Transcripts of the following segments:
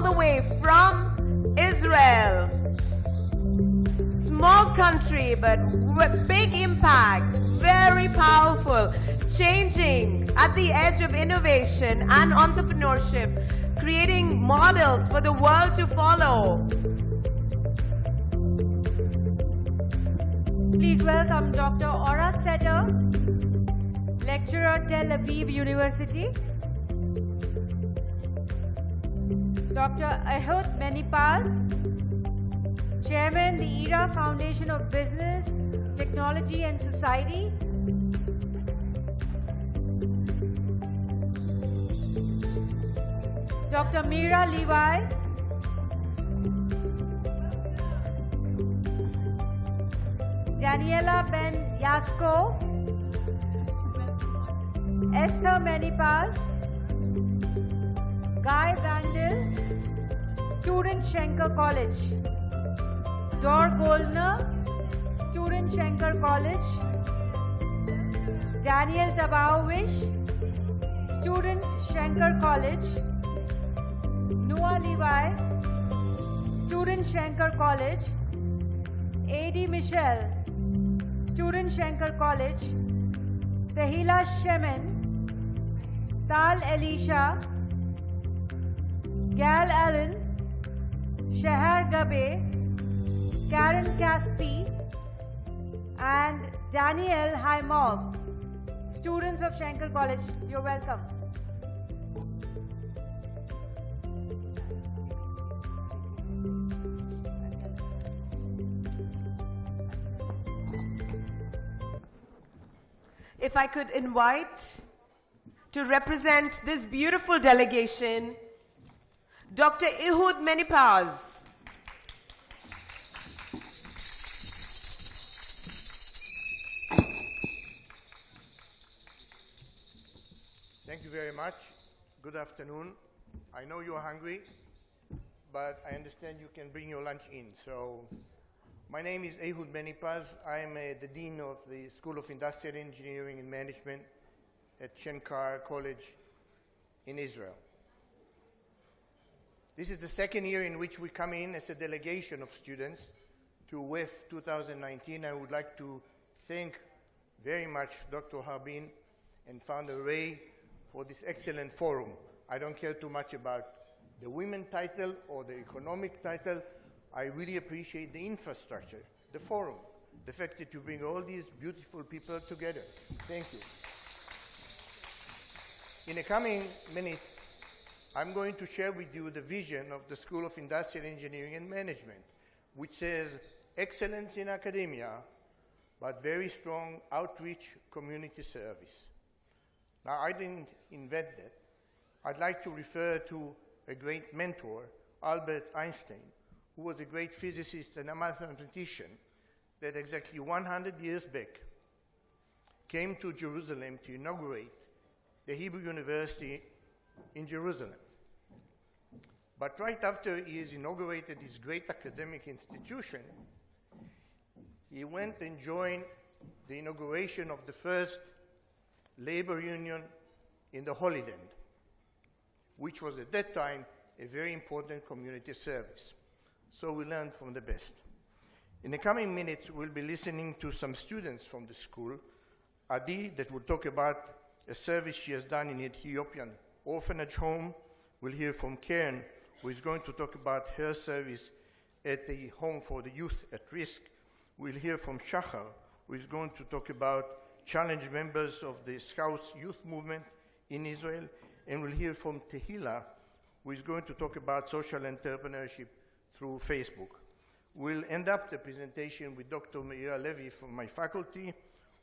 the way from Israel. Small country, but with big impact, very powerful, changing at the edge of innovation and entrepreneurship, creating models for the world to follow. Please welcome Dr. Ora Setter, lecturer, Tel Aviv University. Dr. Ehud Benipaz, Chairman, the ERA Foundation of Business, Technology and Society. Dr. Mira Levi, Daniela Ben Yasko, Esther Benipaz, Guy Vandal, student Shenkar College. Dor Goldner, student Shenkar College. Daniel Tabaovish, student Shenkar College. Noah Levi, student Shenkar College. A.D. Michelle, student Shenkar College. Tahila Shemin, Tal Elisha, Gal Allen, Shahar Gabe, Karen Caspi, and Daniel Haimov, students of Shenkar College. You're welcome. If I could invite to represent this beautiful delegation, Dr. Ehud Benipaz. Thank you very much. Good afternoon. I know you're hungry, but I understand you can bring your lunch in. So, my name is Ehud Benipaz. I am the Dean of the School of Industrial Engineering and Management at Shenkar College in Israel. This is the second year in which we come in as a delegation of students to WEF 2019. I would like to thank very much Dr. Harbin and Founder Ray for this excellent forum. I don't care too much about the women title or the economic title. I really appreciate the infrastructure, the forum, the fact that you bring all these beautiful people together. Thank you. In the coming minutes, I'm going to share with you the vision of the School of Industrial Engineering and Management, which says excellence in academia, but very strong outreach community service. Now, I didn't invent that. I'd like to refer to a great mentor, Albert Einstein, who was a great physicist and a mathematician that exactly 100 years back came to Jerusalem to inaugurate the Hebrew University in Jerusalem. But right after he has inaugurated this great academic institution, he went and joined the inauguration of the first labor union in the Holy Land, which was at that time a very important community service. So we learned from the best. In the coming minutes, we'll be listening to some students from the school, Adi, that will talk about a service she has done in the Ethiopian orphanage home. We'll hear from Karen, who is going to talk about her service at the home for the youth at risk. We'll hear from Shachar, who is going to talk about challenge members of the Scouts youth movement in Israel. And we'll hear from Tehila, who is going to talk about social entrepreneurship through Facebook. We'll end up the presentation with Dr. Meira Levy from my faculty,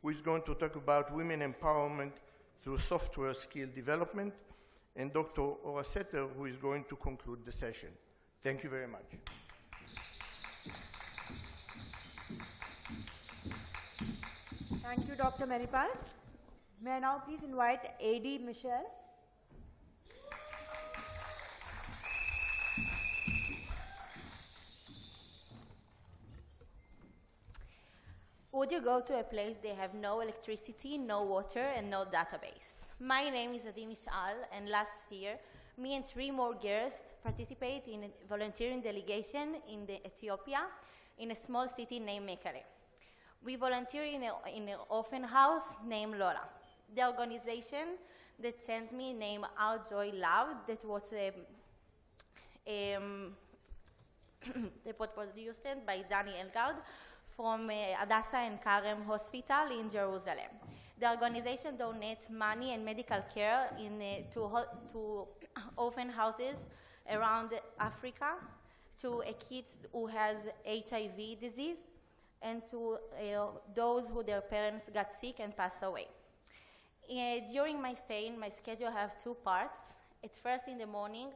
who is going to talk about women empowerment through software skill development, and Dr. Ora Setter, who is going to conclude the session. Thank you very much. Thank you, Dr. Benipaz. May I now please invite A.D. Michelle. Would you go to a place they have no electricity, no water, and no database? My name is Adi Mishal, and last year, Me and 3 more girls participate in a volunteering delegation in Ethiopia in a small city named Mekelle. We volunteer in an orphan house named Lola. The organization that sent me named Our Joy Love, that was that was produced by Danny Elgard from Hadassah and Karem Hospital in Jerusalem. The organization donates money and medical care to orphan houses around Africa, to kids who has HIV disease, and to those who their parents got sick and passed away. During my stay, my schedule have 2 parts. At first in the morning,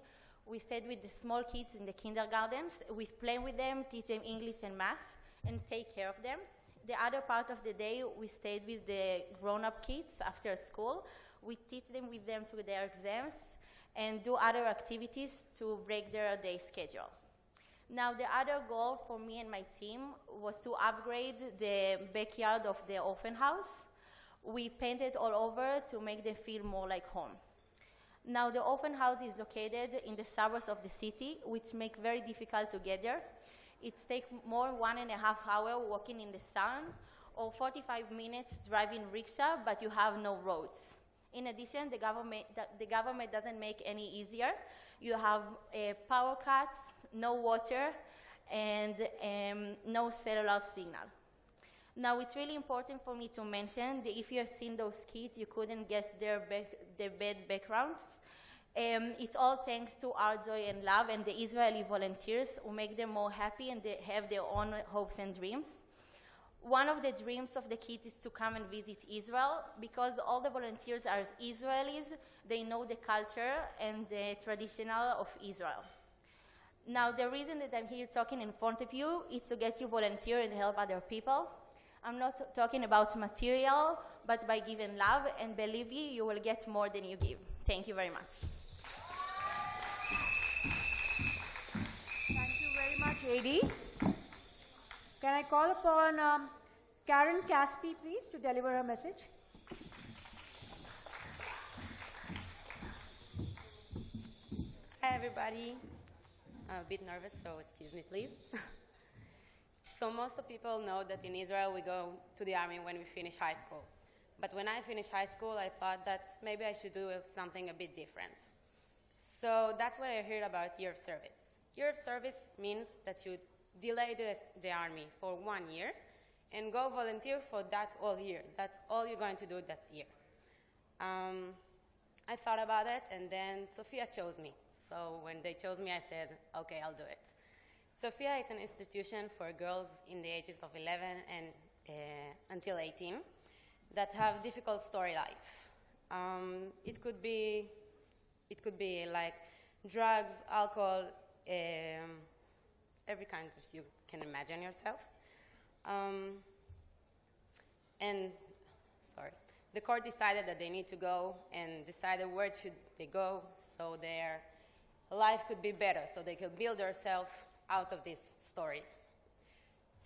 we stayed with the small kids in the kindergartens. We play with them, teach them English and math, and take care of them. The other part of the day, we stayed with the grown-up kids after school. We teach them with them to their exams and do other activities to break their day schedule. Now, the other goal for me and my team was to upgrade the backyard of the orphan house. We painted all over to make them feel more like home. Now, the orphan house is located in the suburbs of the city, which make very difficult to get there. It takes more 1.5 hours walking in the sun, or 45 minutes driving rickshaw, but you have no roads. In addition, the government doesn't make any easier. You have power cuts, no water, and no cellular signal. Now, it's really important for me to mention that if you have seen those kids, you couldn't guess their bad backgrounds. It's all thanks to Our Joy and Love and the Israeli volunteers who make them more happy, and they have their own hopes and dreams. One of the dreams of the kids is to come and visit Israel. Because all the volunteers are Israelis, they know the culture and the traditional of Israel. Now, the reason that I'm here talking in front of you is to get you volunteer and help other people. I'm not talking about material, but by giving love, and believe me, you will get more than you give. Thank you very much. Thank you very much, AD. Can I call upon Karen Caspi, please, to deliver her message? Hi, everybody. I'm a bit nervous, so excuse me, please. So most of people know that in Israel we go to the army when we finish high school. But when I finished high school, I thought that maybe I should do something a bit different. So that's what I heard about year of service. Year of service means that you delay the army for 1 year and go volunteer for that whole year. That's all you're going to do that year. I thought about it, and then Sophia chose me. So when they chose me, I said, okay, I'll do it. Sophia is an institution for girls in the ages of 11 and until 18 that have difficult story life. It could be like drugs, alcohol, every kind of you can imagine yourself. The court decided that they need to go and decided where should they go so their life could be better, so they could build themselves out of these stories.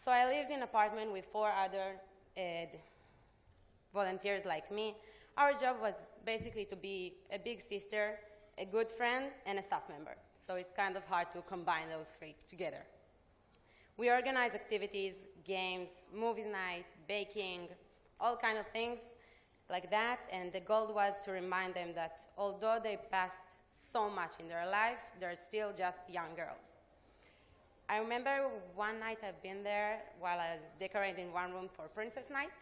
So I lived in an apartment with 4 other volunteers like me. Our job was basically to be a big sister, a good friend, and a staff member. So it's kind of hard to combine those 3 together. We organize activities, games, movie night, baking, all kinds of things like that, and the goal was to remind them that although they passed so much in their life, they're still just young girls. I remember one night I've been there while I was decorating one room for Princess Night.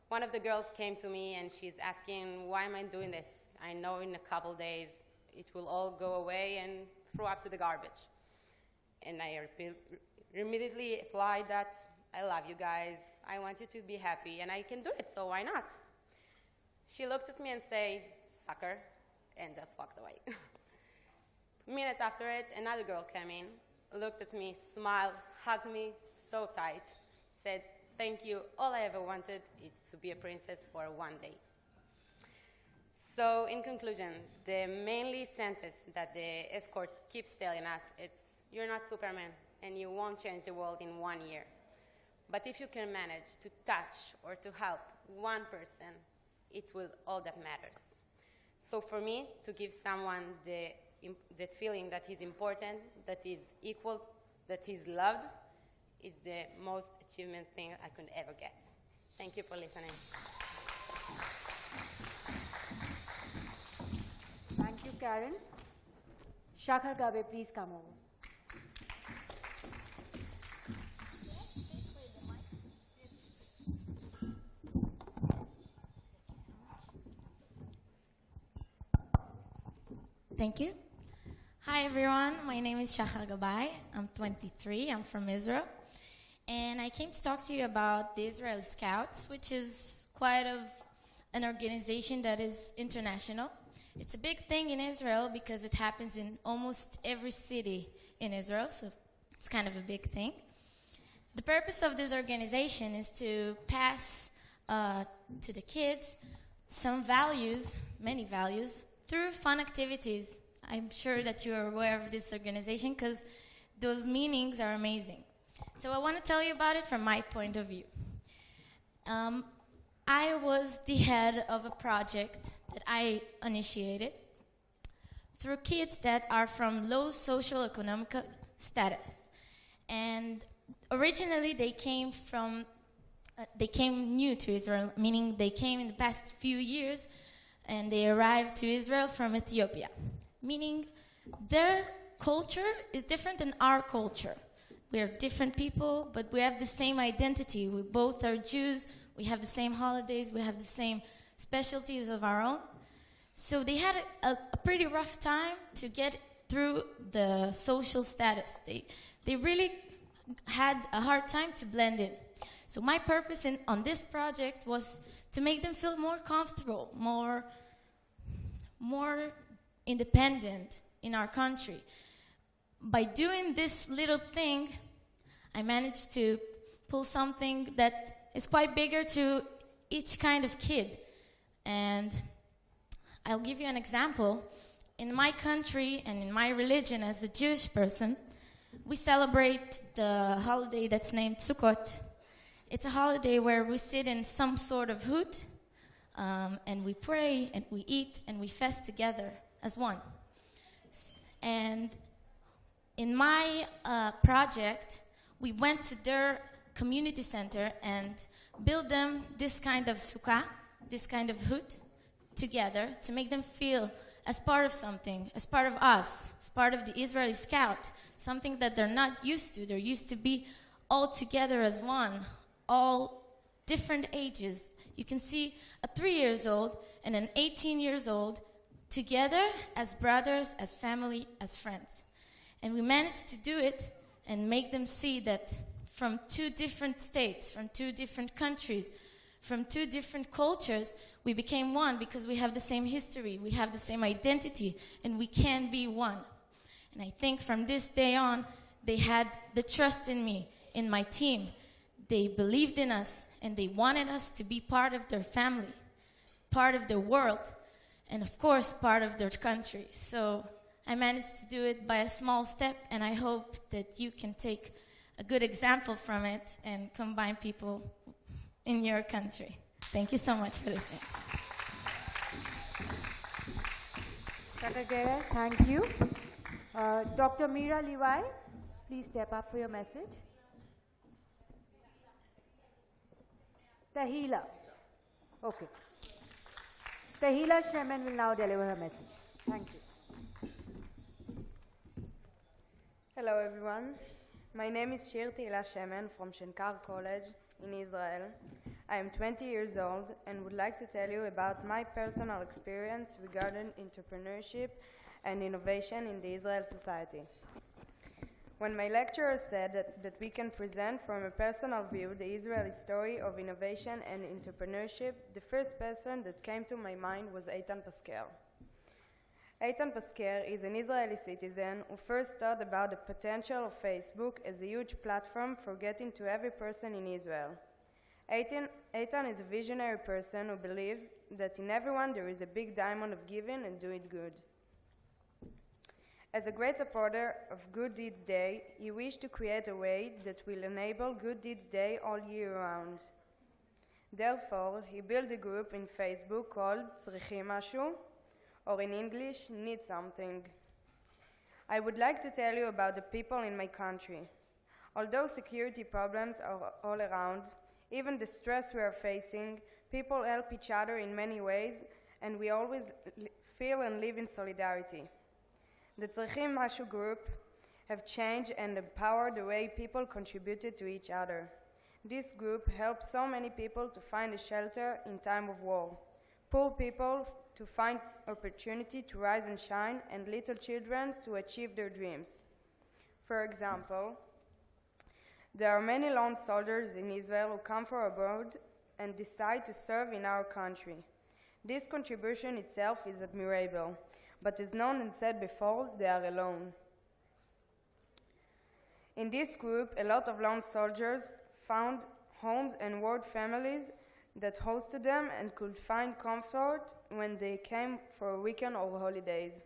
One of the girls came to me and she's asking, why am I doing this? I know in a couple days it will all go away and throw up to the garbage. And I immediately replied that I love you guys, I want you to be happy, and I can do it, so why not? She looked at me and said, sucker, and just walked away. Minutes after it, another girl came in, looked at me, smiled, hugged me so tight, said, thank you, all I ever wanted is to be a princess for 1 day. So in conclusion, the mainly sentence that the escort keeps telling us, it's, you're not Superman, and you won't change the world in 1 year. But if you can manage to touch or to help one person, it's with all that matters. So for me, to give someone the that feeling that he's important, that he's equal, that he's loved, is the most achievement thing I could ever get. Thank you for listening. Thank you, Karen. Shenkar Gabe, please come over. Thank you. Hi everyone, my name is Shenkar Gabai. I'm 23, I'm from Israel. And I came to talk to you about the Israel Scouts, which is quite an organization that is international. It's a big thing in Israel because it happens in almost every city in Israel, so it's kind of a big thing. The purpose of this organization is to pass to the kids some values, many values, through fun activities. I'm sure that you're aware of this organization because those meanings are amazing. So I want to tell you about it from my point of view. I was the head of a project that I initiated through kids that are from low socio-economic status. And originally they came new to Israel, meaning they came in the past few years and they arrived to Israel from Ethiopia, meaning their culture is different than our culture. We are different people, but we have the same identity. We both are Jews, we have the same holidays, we have the same specialties of our own. So they had a pretty rough time to get through the social status. They really had a hard time to blend in. So my purpose on this project was to make them feel more comfortable, more independent in our country. By doing this little thing, I managed to pull something that is quite bigger to each kind of kid. And I'll give you an example. In my country and in my religion as a Jewish person, we celebrate the holiday that's named Sukkot. It's a holiday where we sit in some sort of hut, and we pray, and we eat, and we fast together as one. And in my project, we went to their community center and built them this kind of sukkah, this kind of hut, together to make them feel as part of something, as part of us, as part of the Israeli Scout, something that they're not used to. They're used to be all together as one, all different ages. You can see a 3-year-old and an 18-year-old together as brothers, as family, as friends. And we managed to do it and make them see that from 2 different states, from 2 different countries, from 2 different cultures, we became one because we have the same history, we have the same identity, and we can be one. And I think from this day on, they had the trust in me, in my team. They believed in us, and they wanted us to be part of their family, part of their world, and of course, part of their country. So I managed to do it by a small step, and I hope that you can take a good example from it and combine people in your country. Thank you so much for listening. Dr. Guerra, thank you. Dr. Mira Levi, please step up for your message. Tahila. Okay. Tahila Shemen will now deliver her message. Thank you. Hello everyone. My name is Shir Tehila Shemen from Shenkar College in Israel. I am 20 years old and would like to tell you about my personal experience regarding entrepreneurship and innovation in the Israel society. When my lecturer said that we can present from a personal view the Israeli story of innovation and entrepreneurship, the first person that came to my mind was Eitan Pasker. Eitan Pasker is an Israeli citizen who first thought about the potential of Facebook as a huge platform for getting to every person in Israel. Eitan is a visionary person who believes that in everyone there is a big diamond of giving and doing good. As a great supporter of Good Deeds Day, he wished to create a way that will enable Good Deeds Day all year round. Therefore, he built a group in Facebook called Tzrichim Mashu, or in English, Need Something. I would like to tell you about the people in my country. Although security problems are all around, even the stress we are facing, people help each other in many ways, and we always feel and live in solidarity. The Tzrichim Mashu group have changed and empowered the way people contributed to each other. This group helped so many people to find a shelter in time of war, poor people to find opportunity to rise and shine, and little children to achieve their dreams. For example, there are many lone soldiers in Israel who come from abroad and decide to serve in our country. This contribution itself is admirable, but as known and said before, they are alone. In this group, a lot of lone soldiers found homes and worked families that hosted them and could find comfort when they came for a weekend or holidays.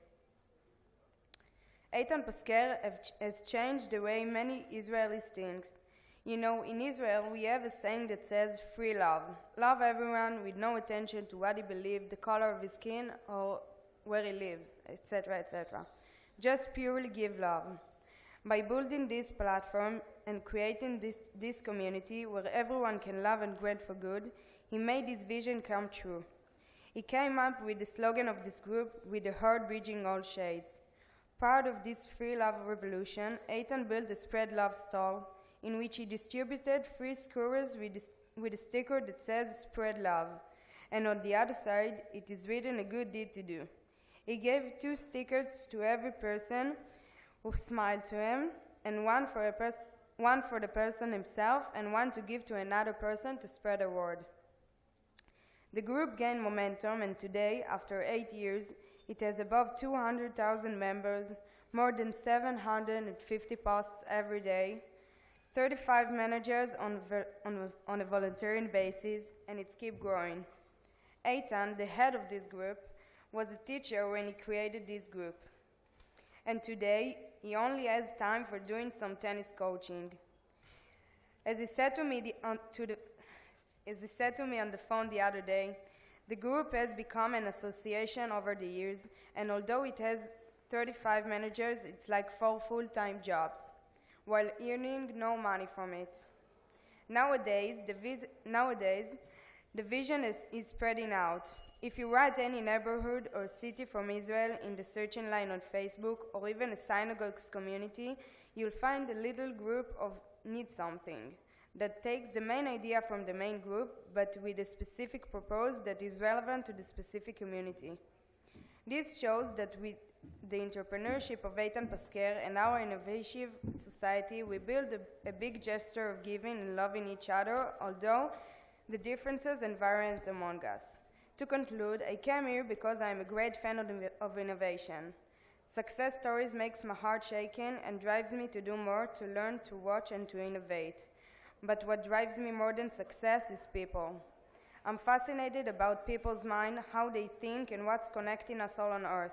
Eitan Pasker has changed the way many Israelis think. You know, in Israel, we have a saying that says free love. Love everyone with no attention to what he believes, the color of his skin, or where he lives, etc., etc. Just purely give love. By building this platform and creating this community where everyone can love and grant for good, he made his vision come true. He came up with the slogan of this group, with the heart bridging all shades. Part of this free love revolution, Eitan built a Spread Love store, in which he distributed free skewers with a sticker that says Spread Love, and on the other side, it is written a good deed to do. He gave 2 stickers to every person who smiled to him, and one for the person himself, and one to give to another person to spread the word. The group gained momentum, and today, after 8 years, it has above 200,000 members, more than 750 posts every day, 35 managers on a volunteering basis, and it's keep growing. Eitan, the head of this group, was a teacher when he created this group. And today, he only has time for doing some tennis coaching. As he said to me on the phone the other day, the group has become an association over the years, and although it has 35 managers, it's like 4 full-time jobs, while earning no money from it. Nowadays, the vision is spreading out. If you write any neighborhood or city from Israel in the searching line on Facebook, or even a synagogue's community, you'll find a little group of Need Something that takes the main idea from the main group, but with a specific purpose that is relevant to the specific community. This shows that with the entrepreneurship of Eitan Pasker and our innovative society, we build a big gesture of giving and loving each other, although the differences and variance among us. To conclude, I came here because I am a great fan of innovation. Success stories makes my heart shaking and drives me to do more, to learn, to watch, and to innovate. But what drives me more than success is people. I'm fascinated about people's mind, how they think, and what's connecting us all on earth.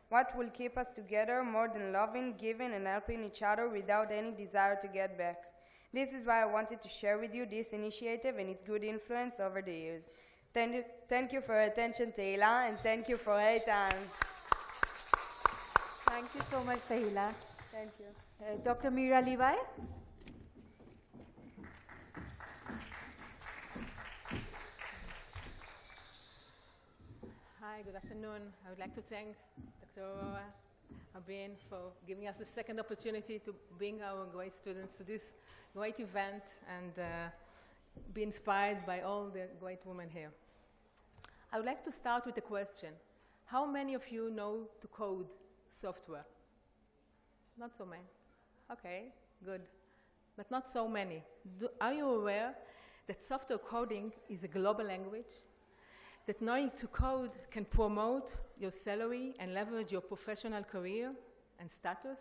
What will keep us together more than loving, giving, and helping each other without any desire to get back. This is why I wanted to share with you this initiative and its good influence over the years. Thank you for your attention, Tehila, and thank you for Eitan. Thank you so much, Tehila. Thank you. Dr. Mira Levi? Hi, good afternoon. I would like to thank Dr. Aurora Abin for giving us the second opportunity to bring our great students to this great event and be inspired by all the great women here. I would like to start with a question. How many of you know to code software? Not so many. Okay, good. But not so many. Are you aware that software coding is a global language? That knowing to code can promote your salary and leverage your professional career and status?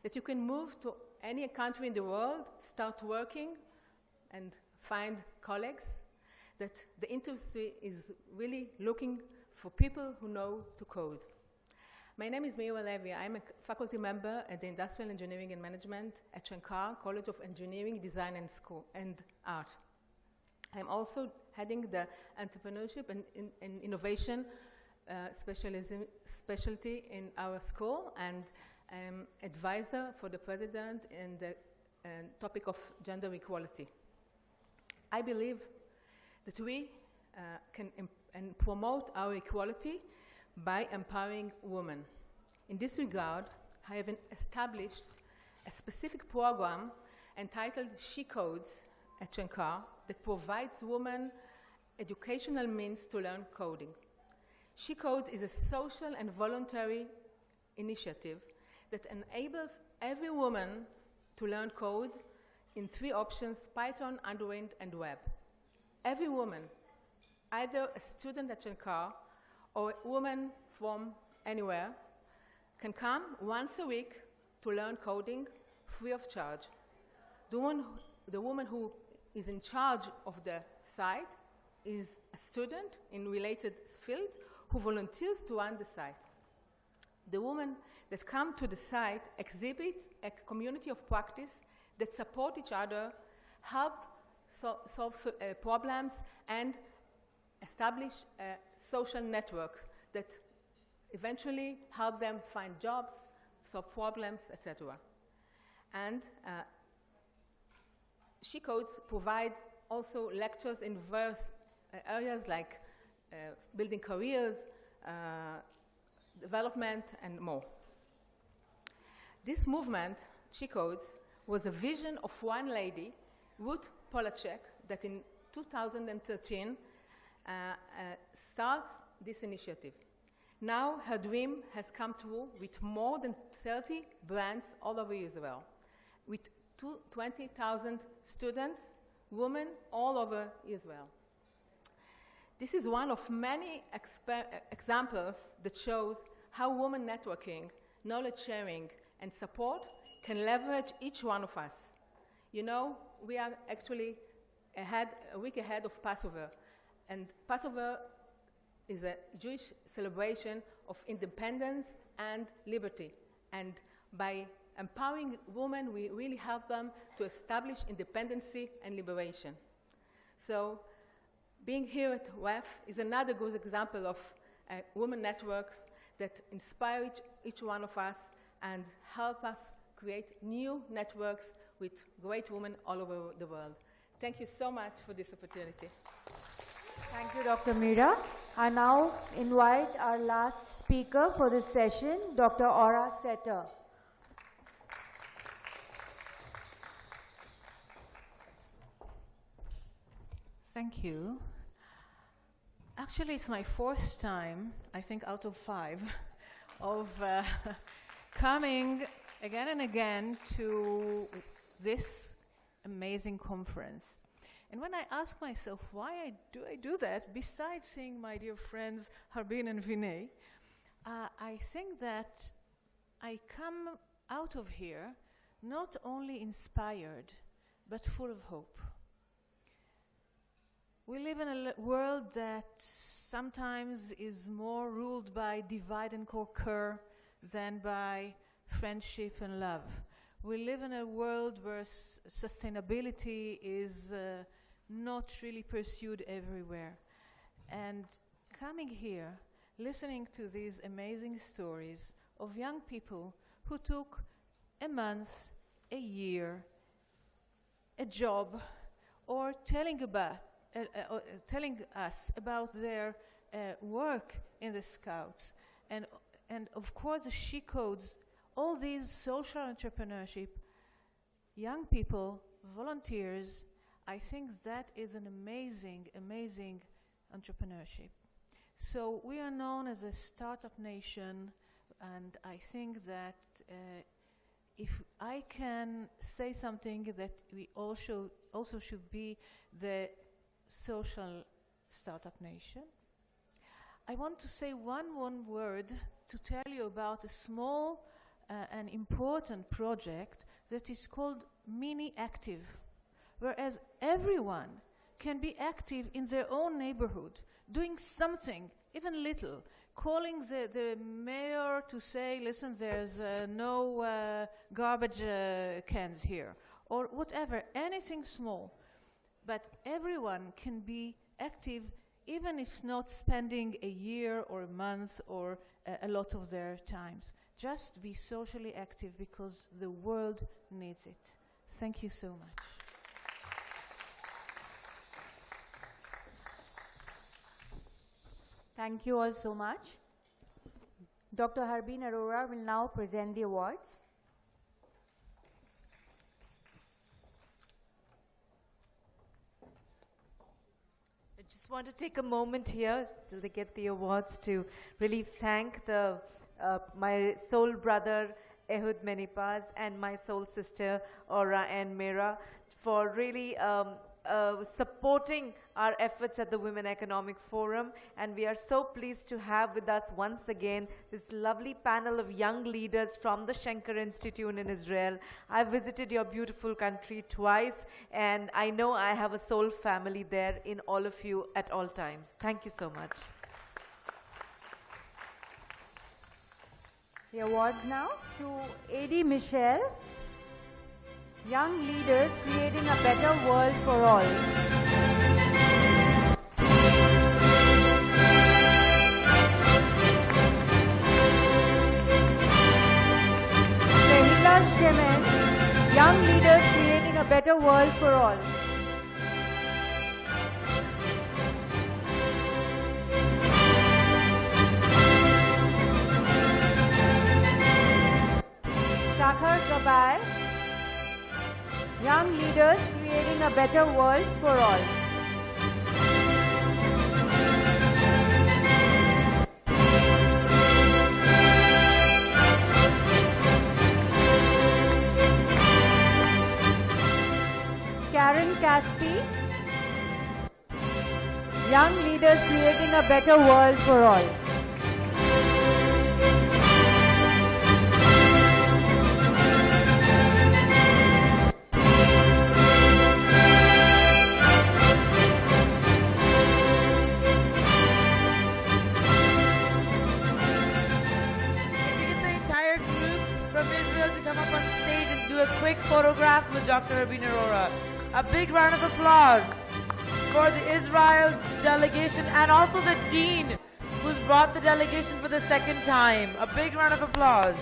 That you can move to any country in the world, start working, and find colleagues? That the industry is really looking for people who know to code. My name is Meira Levy. I'm a faculty member at the Industrial Engineering and Management at Shenkar College of Engineering, Design and Art. I'm also heading the entrepreneurship and innovation specialty in our school, and advisor for the president in the topic of gender equality. I believe that we can promote our equality by empowering women. In this regard, I have established a specific program entitled She Codes at Shenkar that provides women educational means to learn coding. She Codes is a social and voluntary initiative that enables every woman to learn code in 3 options: Python, Android, and web. Every woman, either a student at Shenkar or a woman from anywhere, can come once a week to learn coding free of charge. The woman who is in charge of the site is a student in related fields who volunteers to run the site. The women that come to the site exhibit a community of practice that support each other, help solve problems, and establish social networks that eventually help them find jobs, solve problems, etc. And She Codes provides also lectures in various areas like building careers, development, and more. This movement, She Codes, was a vision of one lady, Ruth Polacek, that in 2013 starts this initiative. Now her dream has come true with more than 30 brands all over Israel, with 20,000 students, women all over Israel. This is one of many examples that shows how women networking, knowledge sharing, and support can leverage each one of us. You know, we are actually a week ahead of Passover, and Passover is a Jewish celebration of independence and liberty. And by empowering women, we really help them to establish independency and liberation. So being here at WEF is another good example of women networks that inspire each one of us and help us create new networks with great women all over the world. Thank you so much for this opportunity. Thank you, Dr. Meera. I now invite our last speaker for this session, Dr. Aura Setter. Thank you. Actually, it's my 4th time, I think out of 5, of coming again and again to this amazing conference. And when I ask myself why do I do that, besides seeing my dear friends Harbin and Vinay, I think that I come out of here not only inspired, but full of hope. We live in a world that sometimes is more ruled by divide and conquer than by friendship and love. We live in a world where sustainability is not really pursued everywhere. And coming here, listening to these amazing stories of young people who took a month, a year, a job, or telling us about their work in the Scouts, and of course the She Codes, all these social entrepreneurship, young people, volunteers, I think that is an amazing, amazing entrepreneurship. So we are known as a startup nation, and I think that if I can say something, that we also should be the social startup nation. I want to say one word to tell you about a small and important project that is called Mini Active, whereas everyone can be active in their own neighborhood, doing something, even little, calling the mayor to say, listen, there's no garbage cans here, or whatever, anything small. But everyone can be active, even if not spending a year or a month or a lot of their times. just be socially active because the world needs it. Thank you so much. Thank you all so much. Dr. Harbeen Arora will now present the awards. I just want to take a moment here till they get the awards to really thank my soul brother Ehud Menipaz and my soul sister Aura and Mira for really supporting our efforts at the Women Economic Forum, and we are so pleased to have with us once again this lovely panel of young leaders from the Shenkar Institute in Israel. I visited your beautiful country twice, and I know I have a soul family there in all of you at all times. Thank you so much. The awards now to A.D. Michelle, Young Leaders Creating a Better World for All. Tehila Shemen, Young Leaders Creating a Better World for All. Shakhar Gabai, Young Leaders Creating a Better World for All. Karen Caspi, Young Leaders Creating a Better World for All. A quick photograph with Dr. Harbeen Arora. A big round of applause for the Israel delegation and also the dean who's brought the delegation for the second time. A big round of applause.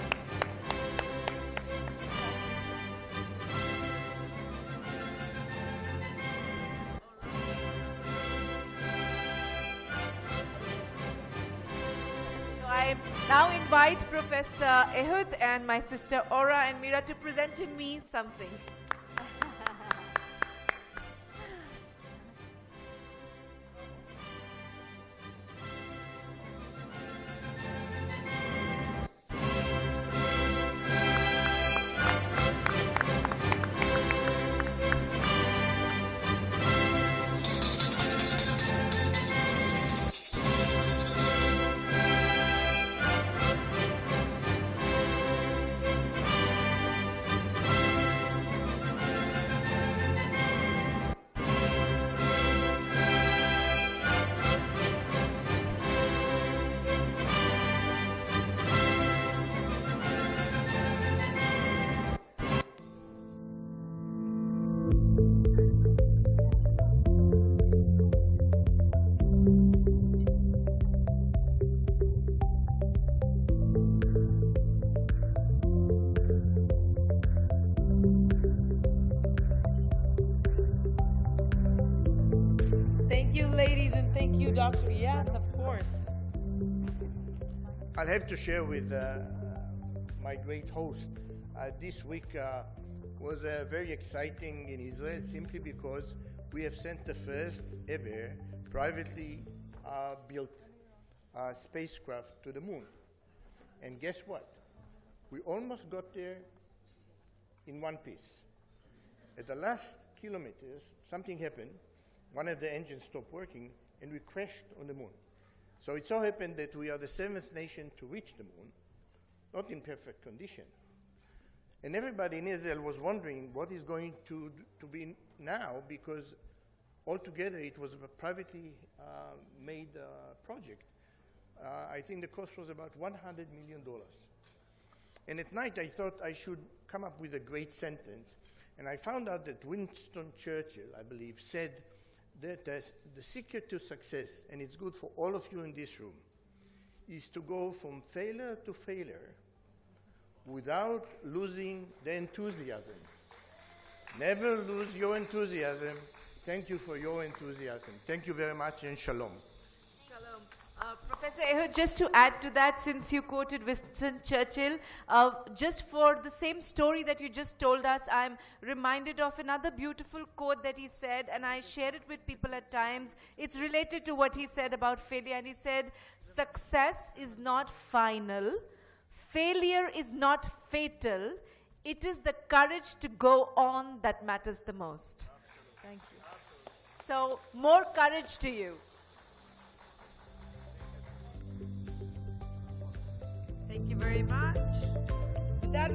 I now invite Professor Ehud and my sister Aura and Mira to present to me something. Thank you, ladies, and thank you, Dr. Yes, of course. I'll have to share with my great host. This week was very exciting in Israel simply because we have sent the first ever privately built spacecraft to the moon. And guess what? We almost got there in one piece. At the last kilometers, something happened. One of the engines stopped working, and we crashed on the moon. So it so happened that we are the seventh nation to reach the moon, not in perfect condition. And everybody in Israel was wondering what is going to be now, because altogether it was a privately made project. I think the cost was about $100 million. And at night I thought I should come up with a great sentence. And I found out that Winston Churchill, I believe, said that the secret to success, and it's good for all of you in this room, is to go from failure to failure without losing the enthusiasm. Never lose your enthusiasm. Thank you for your enthusiasm. Thank you very much, and shalom. Shalom. Professor Ehud, just to add to that, since you quoted Winston Churchill, just for the same story that you just told us, I'm reminded of another beautiful quote that he said, and I share it with people at times. It's related to what he said about failure, and he said, success is not final, failure is not fatal, it is the courage to go on that matters the most. Thank you. So, more courage to you. Thank you very much. That